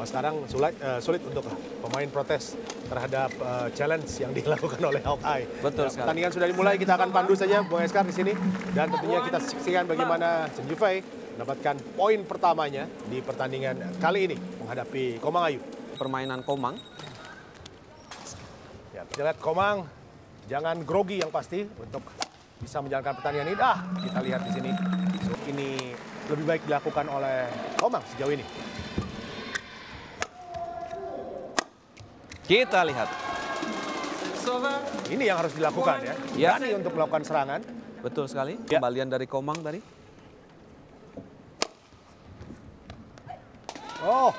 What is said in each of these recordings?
sekarang sulit untuk pemain protes terhadap challenge yang dilakukan oleh Hawkeye. Betul sekali. Pertandingan sudah dimulai, kita akan pandu saja Bung Eskar di sini. Dan tentunya kita saksikan bagaimana Chen Yufei mendapatkan poin pertamanya di pertandingan kali ini menghadapi Komang Ayu. Permainan Komang. Ya, kita lihat Komang jangan grogi yang pasti untuk bisa menjalankan pertandingan ini. Kita lihat di sini. So, ini lebih baik dilakukan oleh Komang sejauh ini. Kita lihat. Ini yang harus dilakukan ya. Berani untuk melakukan serangan. Betul sekali. Ya. Kembalian dari Komang tadi. Oh.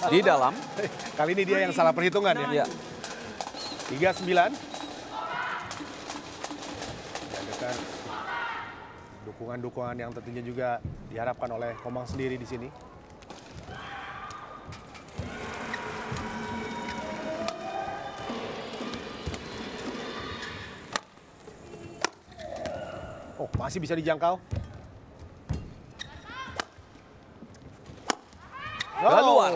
Di dalam. Kali ini dia yang salah perhitungan ya. Ya. 39. Dan dukungan-dukungan yang tentunya juga diharapkan oleh Komang sendiri di sini. Oh, masih bisa dijangkau. Keluar.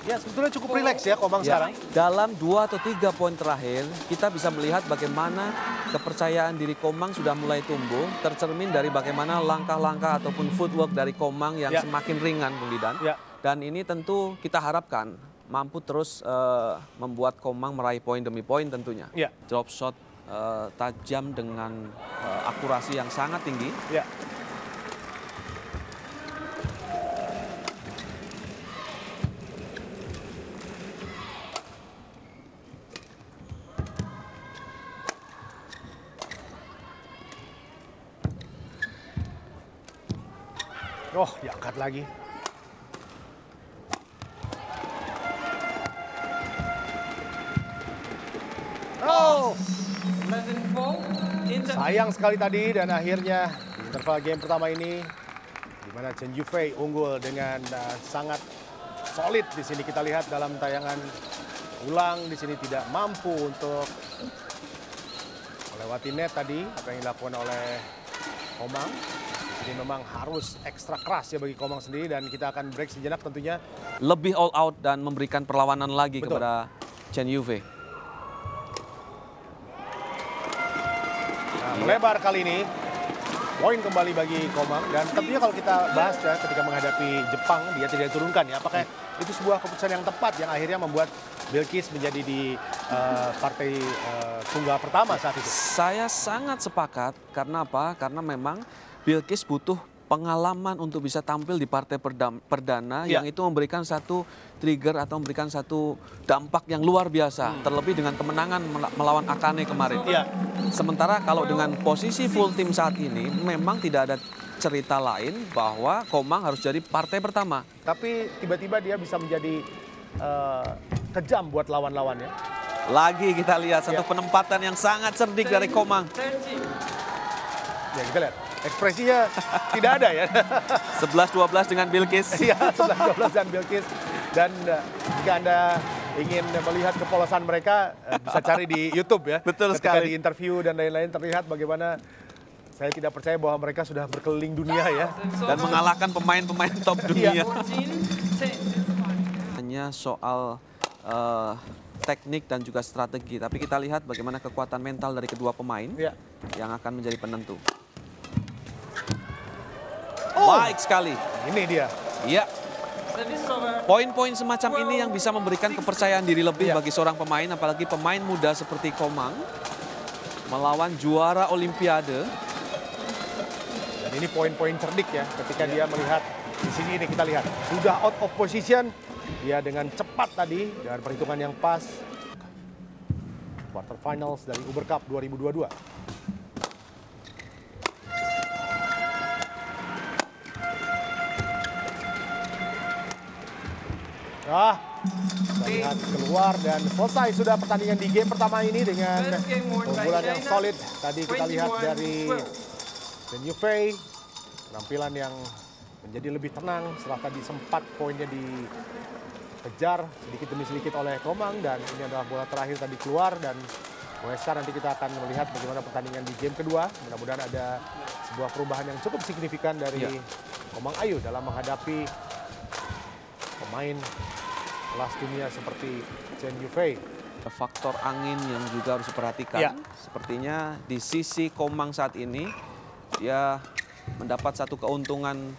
Ya, sebetulnya cukup rileks ya Komang sekarang. Dalam 2 atau 3 poin terakhir, kita bisa melihat bagaimana kepercayaan diri Komang sudah mulai tumbuh, tercermin dari bagaimana langkah-langkah ataupun footwork dari Komang yang semakin ringan, Bung Didan. Dan ini tentu kita harapkan mampu terus membuat Komang meraih poin demi poin tentunya. Drop shot tajam dengan akurasi yang sangat tinggi. Oh, diangkat lagi. Oh, sayang sekali tadi dan akhirnya di interval game pertama ini di mana Chen Yufei unggul dengan sangat solid di sini. Kita lihat dalam tayangan ulang di sini tidak mampu untuk melewati net tadi apa yang dilakukan oleh Komang. Ini memang harus ekstra keras ya bagi Komang sendiri dan kita akan break sejenak tentunya. Lebih all out dan memberikan perlawanan lagi kepada Chen Yufei. Nah, melebar kali ini, poin kembali bagi Komang dan tentunya kalau kita bahas ya ketika menghadapi Jepang dia tidak diturunkan ya. Apakah itu sebuah keputusan yang tepat yang akhirnya membuat Bilkis menjadi di partai tunggal pertama saat itu? Saya sangat sepakat karena apa? Karena memang Bilkis butuh pengalaman untuk bisa tampil di partai perdana yang itu memberikan satu trigger atau memberikan satu dampak yang luar biasa. Terlebih dengan kemenangan melawan Akane kemarin. Sementara kalau dengan posisi full tim saat ini memang tidak ada cerita lain bahwa Komang harus jadi partai pertama. Tapi tiba-tiba dia bisa menjadi kejam buat lawan-lawannya. Lagi kita lihat satu penempatan yang sangat cerdik dari Komang. Ya kita lihat. Ekspresinya tidak ada ya. 11-12 dengan Bilkis. Iya, 11-12 dan Bilkis. Dan jika Anda ingin melihat kepolosan mereka, bisa cari di YouTube ya. Betul Ketika sekali. di interview dan lain-lain terlihat bagaimana saya tidak percaya bahwa mereka sudah berkeliling dunia ya. Dan mengalahkan pemain-pemain top dunia. Hanya soal teknik dan juga strategi. Tapi kita lihat bagaimana kekuatan mental dari kedua pemain yang akan menjadi penentu. Baik sekali. Ini dia. Iya. Poin-poin semacam ini yang bisa memberikan kepercayaan diri lebih bagi seorang pemain, apalagi pemain muda seperti Komang melawan juara Olimpiade. Dan ini poin-poin cerdik ya, ketika dia melihat di sini ini kita lihat sudah out of position, dia dengan cepat tadi dengan perhitungan yang pas. Quarterfinals dari Uber Cup 2022. Lihat keluar dan selesai sudah pertandingan di game pertama ini dengan keunggulan yang solid. Tadi kita lihat dari Chen Yufei, penampilan yang menjadi lebih tenang setelah tadi sempat poinnya dikejar sedikit demi sedikit oleh Komang dan ini adalah bola terakhir tadi keluar dan sekarang nanti kita akan melihat bagaimana pertandingan di game kedua. Mudah-mudahan ada sebuah perubahan yang cukup signifikan dari Komang Ayu dalam menghadapi pemain kelas dunia seperti Chen Yufei. Faktor angin yang juga harus diperhatikan. Ya. Sepertinya di sisi Komang saat ini dia mendapat satu keuntungan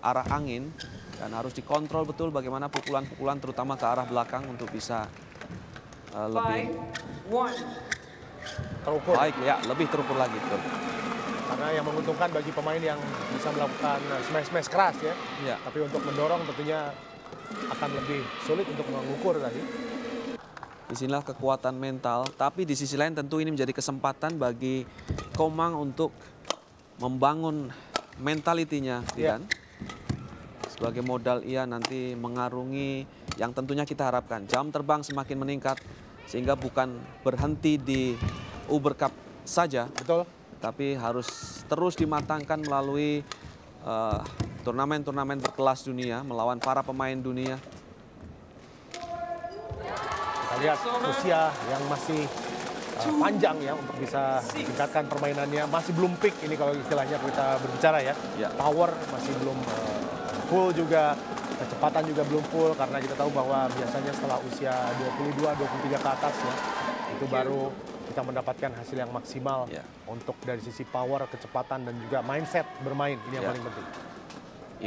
arah angin dan harus dikontrol betul bagaimana pukulan-pukulan terutama ke arah belakang untuk bisa lebih Terukur. baik, ya, lebih terukur lagi. Betul. Karena yang menguntungkan bagi pemain yang bisa melakukan smash-smash keras ya. Ya. Tapi untuk mendorong tentunya akan lebih sulit untuk mengukur tadi. Disinilah kekuatan mental, tapi di sisi lain tentu ini menjadi kesempatan bagi Komang untuk membangun mentalitinya, Ya. kan? Sebagai modal ia nanti mengarungi yang tentunya kita harapkan. Jam terbang semakin meningkat sehingga bukan berhenti di Uber Cup saja. Betul. Tapi harus terus dimatangkan melalui turnamen-turnamen berkelas dunia, melawan para pemain dunia. Kita lihat usia yang masih panjang ya untuk bisa tingkatkan permainannya. Masih belum peak ini kalau istilahnya kita berbicara ya. Ya. Power masih belum full juga, kecepatan juga belum full karena kita tahu bahwa biasanya setelah usia 22-23 ke atas ya, itu baru kita mendapatkan hasil yang maksimal Ya. untuk dari sisi power, kecepatan dan juga mindset bermain. Ini yang Ya. paling penting.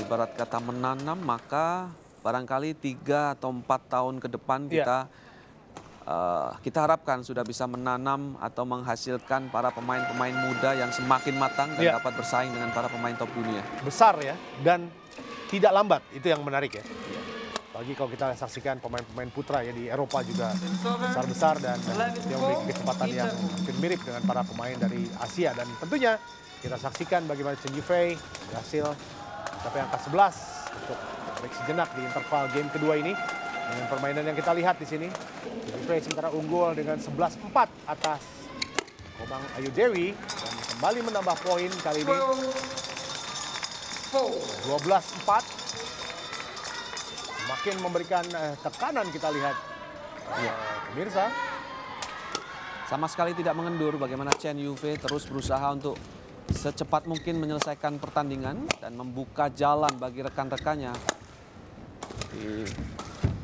Ibarat kata menanam, maka barangkali 3 atau 4 tahun ke depan Ya. kita harapkan sudah bisa menanam atau menghasilkan para pemain-pemain muda yang semakin matang dan Ya. dapat bersaing dengan para pemain top dunia. Besar ya dan tidak lambat, itu yang menarik ya. Bagi kalau kita saksikan pemain-pemain putra ya di Eropa juga besar-besar dan dia memiliki kecepatan yang hampir mirip dengan para pemain dari Asia. Dan tentunya kita saksikan bagaimana Chen Yufei berhasil mencapai angka 11 untuk break sejenak di interval game kedua ini. Dengan permainan yang kita lihat di sini, Chen Yufei sementara unggul dengan 11-4 atas Komang Ayu Dewi dan kembali menambah poin kali ini 12-4. Makin memberikan tekanan kita lihat pemirsa. Sama sekali tidak mengendur bagaimana Chen Yufei terus berusaha untuk secepat mungkin menyelesaikan pertandingan dan membuka jalan bagi rekan-rekannya di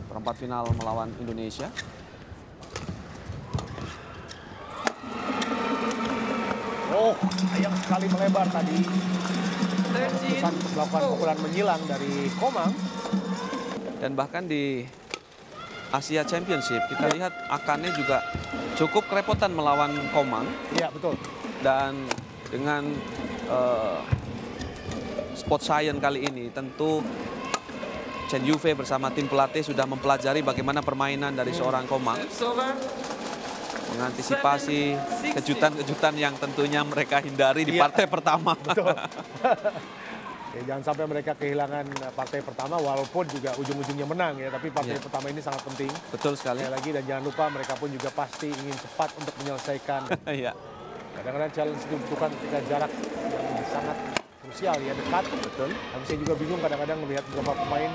perempat final melawan Indonesia. Oh, sayang sekali melebar tadi. Keputusan untuk melakukan pukulan menyilang dari Komang. Dan bahkan di Asia Championship kita lihat Akane juga cukup kerepotan melawan Komang. Iya, betul. Dan dengan sport science kali ini tentu Chen Yufei bersama tim pelatih sudah mempelajari bagaimana permainan dari seorang Komang. Mengantisipasi kejutan-kejutan yang tentunya mereka hindari di partai pertama. Betul. Ya, jangan sampai mereka kehilangan partai pertama walaupun juga ujung-ujungnya menang ya. Tapi partai pertama ini sangat penting. Betul sekali. Sekali lagi dan jangan lupa mereka pun juga pasti ingin cepat untuk menyelesaikan. Iya. Kadang-kadang challenge itu bukan ketika jarak yang sangat krusial ya, dekat. Betul. Tapi saya juga bingung kadang-kadang melihat beberapa pemain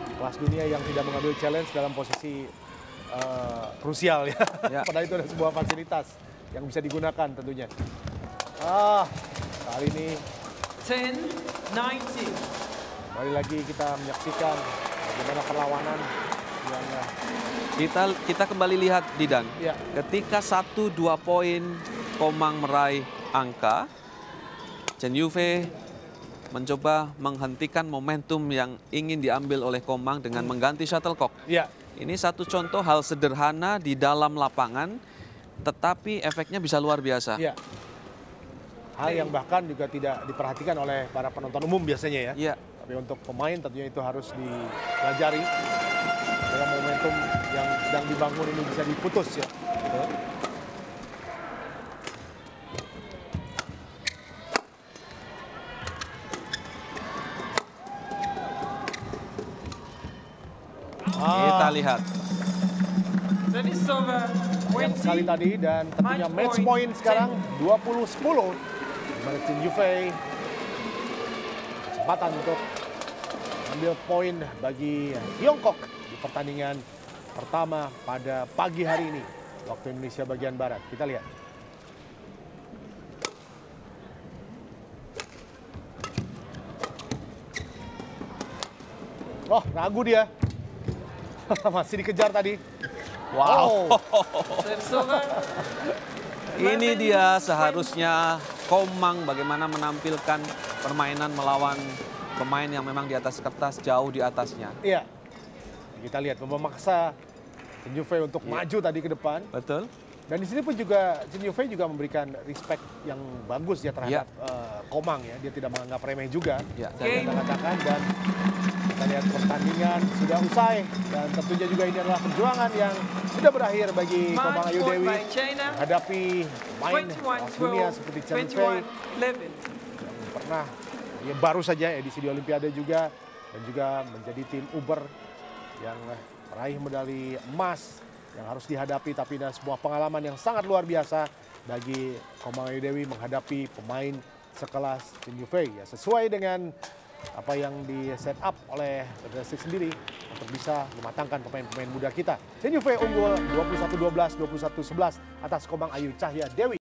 kelas dunia yang tidak mengambil challenge dalam posisi krusial ya. Padahal itu ada sebuah fasilitas yang bisa digunakan tentunya. Kali ini 10-19. kembali lagi kita menyaksikan bagaimana perlawanan yang Kita kembali lihat Didan. ya, Ketika 1-2 poin Komang meraih angka, Chen Yufei mencoba menghentikan momentum yang ingin diambil oleh Komang dengan mengganti shuttlecock. ya, Ini satu contoh hal sederhana di dalam lapangan, tetapi efeknya bisa luar biasa. ya. Hal yang bahkan juga tidak diperhatikan oleh para penonton umum biasanya ya. Iya. Tapi untuk pemain tentunya itu harus dipelajari. Dalam momentum yang sedang dibangun ini bisa diputus ya. Kita lihat. Service over. Sayang sekali tadi dan tentunya match point sekarang 20-10. Dimana Chen Yufei kesempatan untuk ambil poin bagi Tiongkok di pertandingan pertama pada pagi hari ini waktu Indonesia bagian barat. Kita lihat. Oh, ragu dia. Masih dikejar tadi. Wow. Service over. Ini dia seharusnya Komang bagaimana menampilkan permainan melawan pemain yang memang di atas kertas jauh di atasnya. Iya. Kita lihat memaksa Chen Yufei untuk maju tadi ke depan. Betul. Dan di sini pun juga Chen Yufei juga memberikan respect yang bagus ya terhadap Komang ya. Dia tidak menganggap remeh juga. Ya. Saya katakan, dan kita lihat pertandingan sudah usai, dan tentunya juga ini adalah perjuangan yang sudah berakhir bagi Komang Match Ayu point Dewi by China. menghadapi pemain kelas dunia 21-12, seperti Chen Yufei 21-11. yang pernah ya baru saja edisi di Olimpiade juga, dan juga menjadi tim Uber yang meraih medali emas yang harus dihadapi, tapi dan sebuah pengalaman yang sangat luar biasa bagi Komang Ayu Dewi menghadapi pemain sekelas Chen Yufei ya, sesuai dengan apa yang di set up oleh Federasi sendiri untuk bisa mematangkan pemain-pemain muda kita. Chen Yufei unggul 21-12, 21-11 atas Komang Ayu Cahya Dewi.